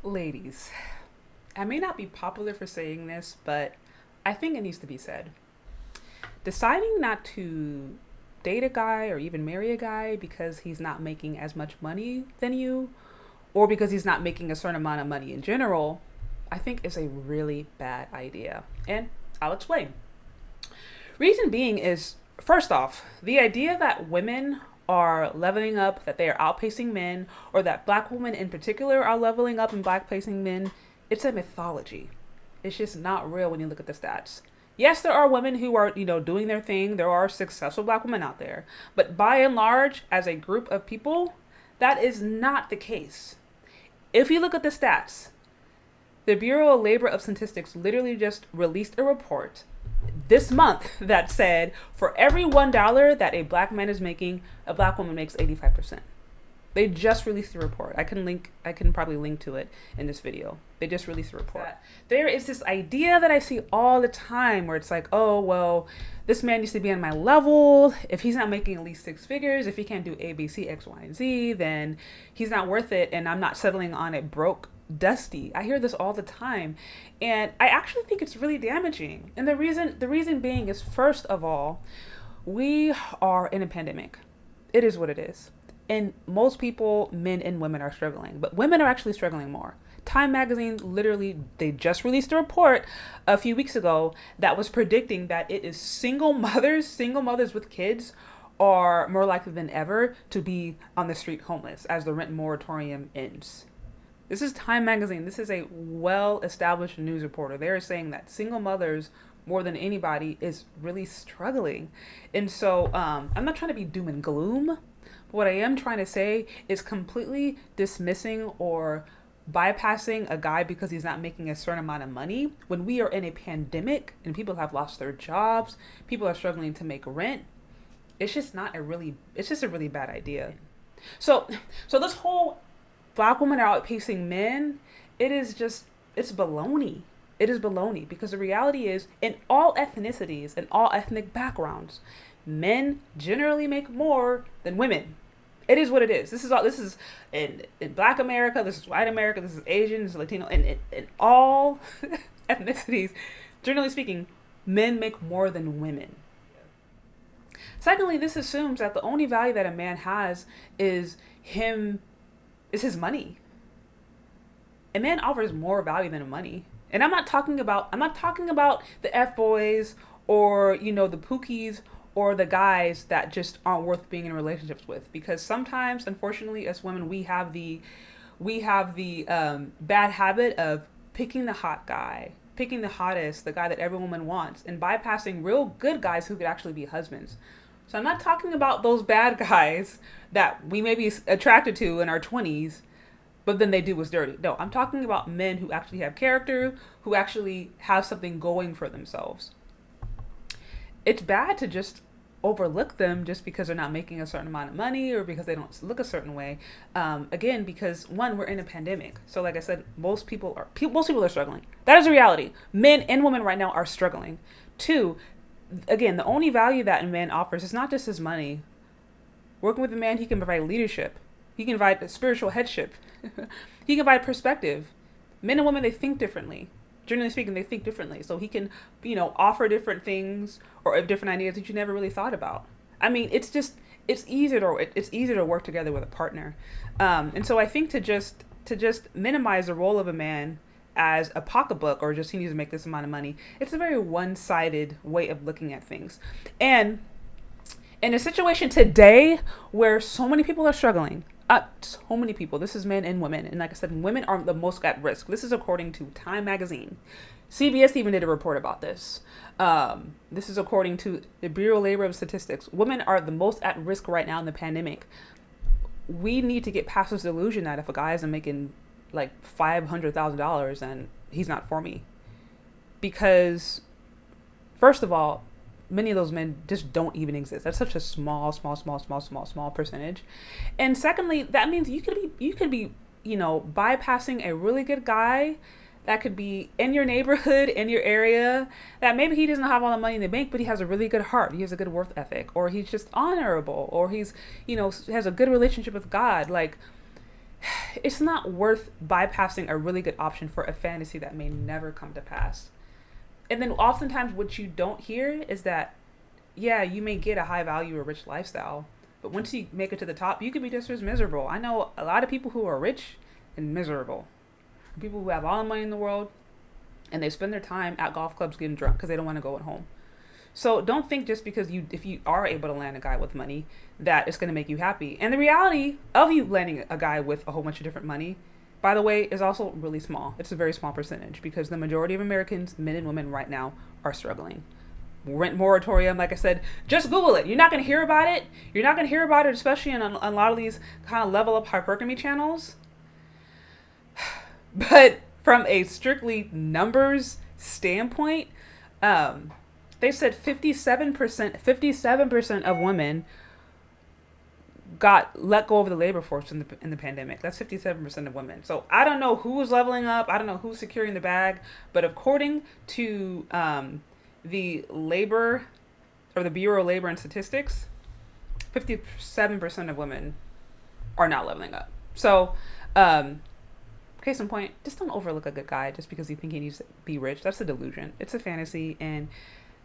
Ladies, I may not be popular for saying this, but I think it needs to be said. Deciding not to date a guy or even marry a guy because he's not making as much money than you, or because he's not making a certain amount of money in general, I think is a really bad idea. And I'll explain. Reason being is, first off, the idea that women are leveling up, that they are outpacing men, or that black women in particular are leveling up and blackpacing men, it's a mythology. It's just not real when you look at the stats. Yes, there are women who are, doing their thing. There are successful black women out there. But by and large, as a group of people, that is not the case. If you look at the stats, the Bureau of Labor of Statistics literally just released a report this month that said for every $1 that a black man is making, a black woman makes 85%. They just released the report. I can probably link to it in this video. They just released the report. There is this idea that I see all the time where it's like, oh, well, this man needs to be on my level. If he's not making at least six figures, if he can't do A, B, C, X, Y, and Z, then he's not worth it. And I'm not settling on a broke dusty. I hear this all the time. And I actually think it's really damaging. And the reason being is, first of all, we are in a pandemic. It is what it is. And most people, men and women, are struggling, but women are actually struggling more. Time magazine literally, they just released a report a few weeks ago that was predicting that it is single mothers with kids are more likely than ever to be on the street homeless as the rent moratorium ends. This is Time magazine. This is a well-established news reporter. They are saying that single mothers, more than anybody, is really struggling. And so I'm not trying to be doom and gloom. What I am trying to say is completely dismissing or bypassing a guy because he's not making a certain amount of money when we are in a pandemic and people have lost their jobs, people are struggling to make rent. It's just a really bad idea. So this whole black women are outpacing men, it's baloney. It is baloney because the reality is, in all ethnicities and all ethnic backgrounds, men generally make more than women. It is what it is. This is in black America, this is white America, this is Asian, this is Latino, and in all ethnicities, generally speaking, men make more than women. Secondly, this assumes that the only value that a man has is his money. A man offers more value than money. And I'm not talking about the F boys or, the pookies or the guys that just aren't worth being in relationships with, because sometimes, unfortunately, as women, we have the bad habit of picking the hot guy, picking the hottest, the guy that every woman wants, and bypassing real good guys who could actually be husbands. So I'm not talking about those bad guys that we may be attracted to in our 20s, but then they do what's dirty. No, I'm talking about men who actually have character, who actually have something going for themselves. It's bad to just overlook them just because they're not making a certain amount of money or because they don't look a certain way. Again, because one, we're in a pandemic. So like I said, most people are struggling. That is a reality. Men and women right now are struggling. Two, again, the only value that a man offers is not just his money. Working with a man, he can provide leadership. He can provide spiritual headship. He can provide perspective. Men and women, they think differently. Generally speaking, they think differently. So he can, offer different things or different ideas that you never really thought about. I mean, it's easier to work together with a partner. And so I think to just minimize the role of a man as a pocketbook or just he needs to make this amount of money, it's a very one-sided way of looking at things. And in a situation today where so many people are struggling, so many people, this is men and women, and like I said, women are the most at risk. This is according to Time magazine. CBS even did a report about this. This is according to the Bureau of Labor of Statistics. Women are the most at risk right now in the pandemic. We need to get past this illusion that if a guy isn't making like $500,000, then he's not for me. Because first of all, many of those men just don't even exist. That's such a small percentage. And secondly, that means you could be, bypassing a really good guy that could be in your neighborhood, in your area, that maybe he doesn't have all the money in the bank, but he has a really good heart. He has a good work ethic, or he's just honorable, or he's, has a good relationship with God. Like, it's not worth bypassing a really good option for a fantasy that may never come to pass. And then oftentimes what you don't hear is that, yeah, you may get a high value or rich lifestyle, but once you make it to the top, you could be just as miserable. I know a lot of people who are rich and miserable. People who have all the money in the world and they spend their time at golf clubs getting drunk because they don't want to go at home. So don't think just because if you are able to land a guy with money, that it's going to make you happy. And the reality of you landing a guy with a whole bunch of different money, by the way, is also really small. It's a very small percentage because the majority of Americans, men and women right now, are struggling. Rent moratorium, like I said, just Google it. You're not going to hear about it. You're not going to hear about it, especially in a lot of these kind of level up hypergamy channels. But from a strictly numbers standpoint, they said 57% of women got let go of the labor force in the pandemic. That's 57% of women. So I don't know who's leveling up. I don't know who's securing the bag. But according to the labor or the Bureau of Labor and Statistics, 57% of women are not leveling up. So, case in point, just don't overlook a good guy just because you think he needs to be rich. That's a delusion. It's a fantasy, and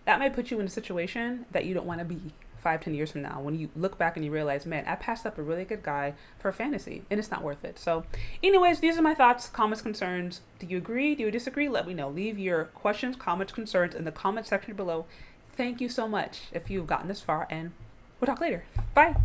that might put you in a situation that you don't want to be 5-10 years from now when you look back and you realize, man, I passed up a really good guy for a fantasy and it's not worth it. So anyways, these are my thoughts, comments, concerns. Do you agree? Do you disagree? Let me know. Leave your questions, comments, concerns in the comment section below. Thank you so much if you've gotten this far, and we'll talk later. Bye.